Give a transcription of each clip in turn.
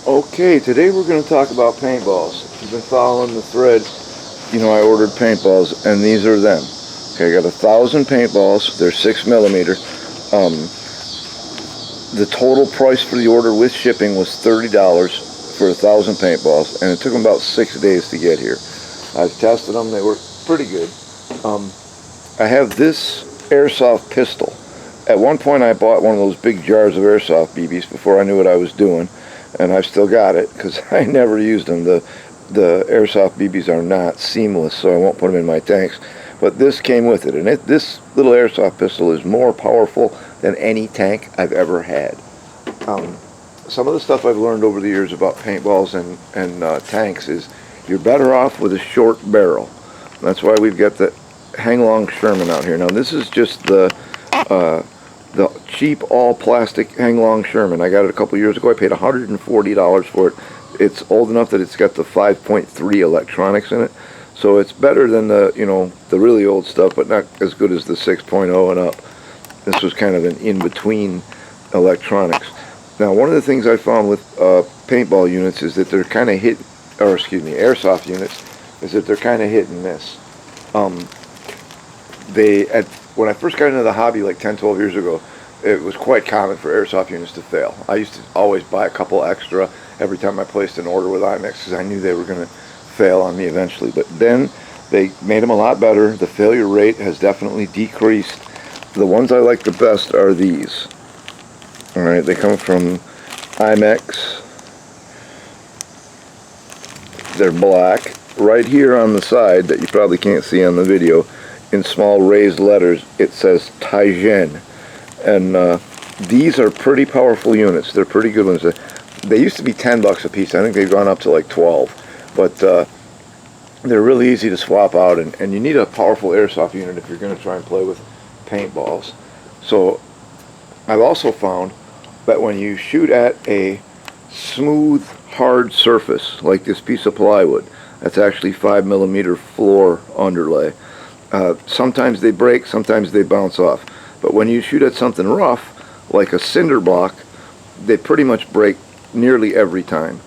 Okay, today we're going to talk about paintballs. If you've been following the thread, you know I ordered paintballs, and these are them. Okay, I got 1,000 paintballs. They're 6 millimeter. Um, the total price for the order with shipping was $30 for 1,000 paintballs, and it took them about 6 days to get here. I've tested them; they work pretty good. Um, I have this airsoft pistol. At one point, I bought one of those big jars of airsoft BBs before I knew what I was doing, and I've still got it because I never used them. The airsoft BBs are not seamless, so I won't put them in my tanks. But this came with it, and this little airsoft pistol is more powerful than any tank I've ever had. Um, some of the stuff I've learned over the years about paintballs and tanks is you're better off with a short barrel. That's why we've got the hang-long Sherman out here. Now this is just the cheap all-plastic hang-long Sherman. I got it a couple years ago. I paid $140 for it. It's old enough that it's got the 5.3 electronics in it, so it's better than the really old stuff, but not as good as the 6.0 and up. This was kind of an in-between electronics. Now, one of the things I found with paintball units is that they're kind of airsoft units, is that they're kind of hit and miss. Um, when I first got into the hobby like 10, 12 years ago, it was quite common for airsoft units to fail. I used to always buy a couple extra every time I placed an order with IMAX because I knew they were going to fail on me eventually. But then they made them a lot better. The failure rate has definitely decreased. The ones I like the best are these. All right, they come from IMAX. They're black. Right here on the side that you probably can't see on the video, in small raised letters, it says Taizhen. And these are pretty powerful units. They're pretty good ones. They used to be $10 a piece. I think they've gone up to like 12. But they're really easy to swap out, and you need a powerful airsoft unit if you're going to try and play with paintballs. So I've also found that when you shoot at a smooth, hard surface, like this piece of plywood, that's actually 5 millimeter floor underlay, sometimes they break, sometimes they bounce off. But when you shoot at something rough, like a cinder block, they pretty much break nearly every time.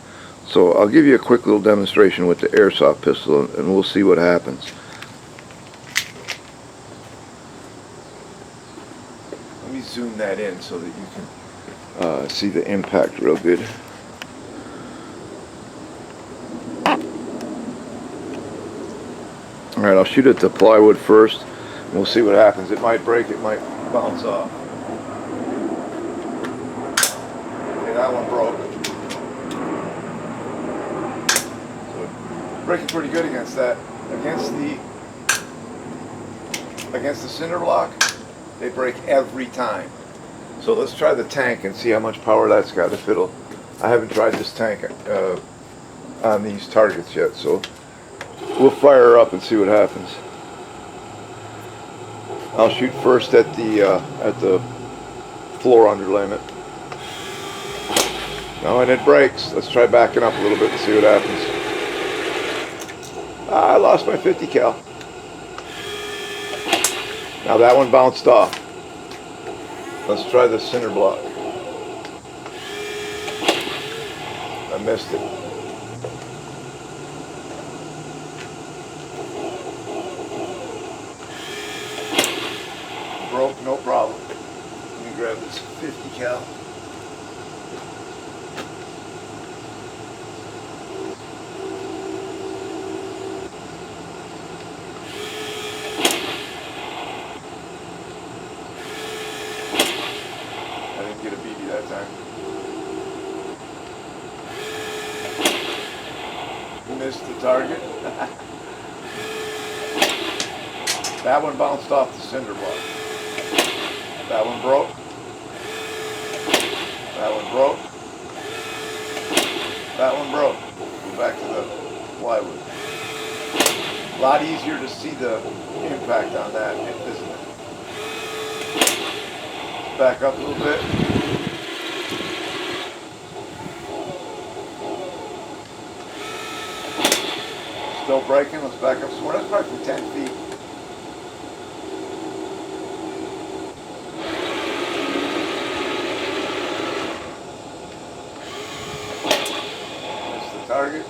So I'll give you a quick little demonstration with the airsoft pistol, and we'll see what happens. Let me zoom that in so that you can see the impact real good. Alright, I'll shoot at the plywood first, and we'll see what happens. It might break, it might bounce off. Okay, that one broke. So breaking pretty good against that. Against the cinder block, they break every time. So let's try the tank and see how much power that's got. I haven't tried this tank on these targets yet, so we'll fire her up and see what happens. I'll shoot first at the floor underlayment. No, and it breaks. Let's try backing up a little bit and see what happens. I lost my 50 cal. Now that one bounced off. Let's try the cinder block. I missed it. Broke, no problem. Let me grab this 50 cal. I didn't get a BB that time. Missed the target. That one bounced off the cinder block. That one broke. That one broke. That one broke. Go back to the plywood. A lot easier to see the impact on that, isn't it? Back up a little bit. Still breaking. Let's back up some more. That's probably for 10 feet. target.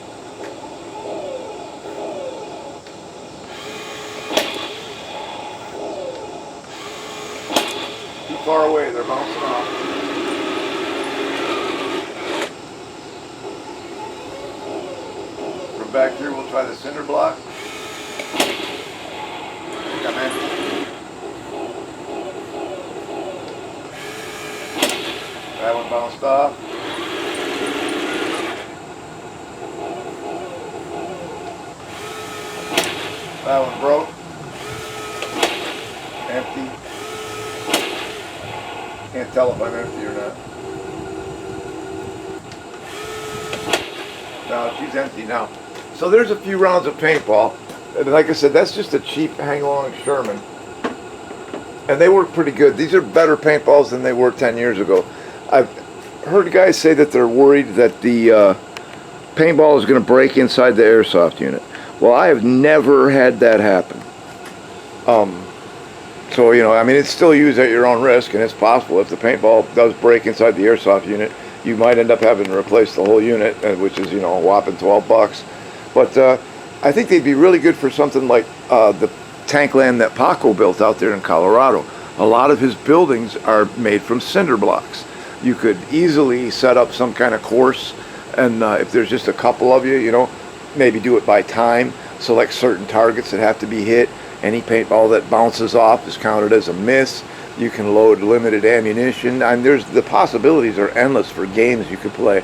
Too far away, they're bouncing off. From back here, we'll try the cinder block. Come in. That one bounced off. That one broke. Empty. Can't tell if I'm empty or not. No, she's empty now. So there's a few rounds of paintball. And like I said, that's just a cheap hang-along Sherman. And they work pretty good. These are better paintballs than they were 10 years ago. I've heard guys say that they're worried that the paintball is going to break inside the airsoft unit. Well, I have never had that happen. So, you know, I mean, it's still used at your own risk, and it's possible if the paintball does break inside the airsoft unit, you might end up having to replace the whole unit, which is, you know, a whopping $12. But I think they'd be really good for something like the tank land that Paco built out there in Colorado. A lot of his buildings are made from cinder blocks. You could easily set up some kind of course, and if there's just a couple of you, you know, maybe do it by time, select certain targets that have to be hit. Any paintball that bounces off is counted as a miss. You can load limited ammunition. I mean, the possibilities are endless for games you could play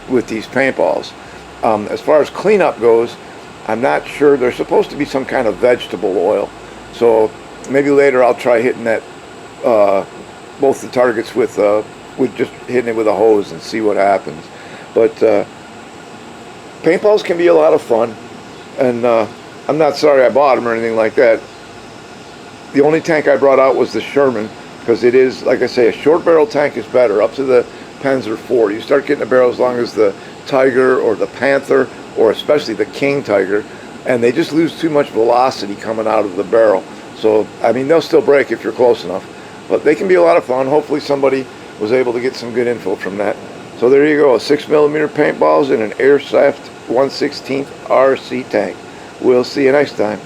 with these paintballs. As far as cleanup goes, I'm not sure. There's supposed to be some kind of vegetable oil. So maybe later I'll try hitting that both the targets with just hitting it with a hose and see what happens. But paintballs can be a lot of fun, and I'm not sorry I bought them or anything like that. The only tank I brought out was the Sherman, because it is, like I say, a short barrel tank is better. Up to the Penzer 4. You start getting a barrel as long as the Tiger or the Panther, or especially the King Tiger, and they just lose too much velocity coming out of the barrel. So, I mean, they'll still break if you're close enough, but they can be a lot of fun. Hopefully somebody was able to get some good info from that. So there you go, a 6mm paintballs in an Airsoft 1/16 RC tank. We'll see you next time.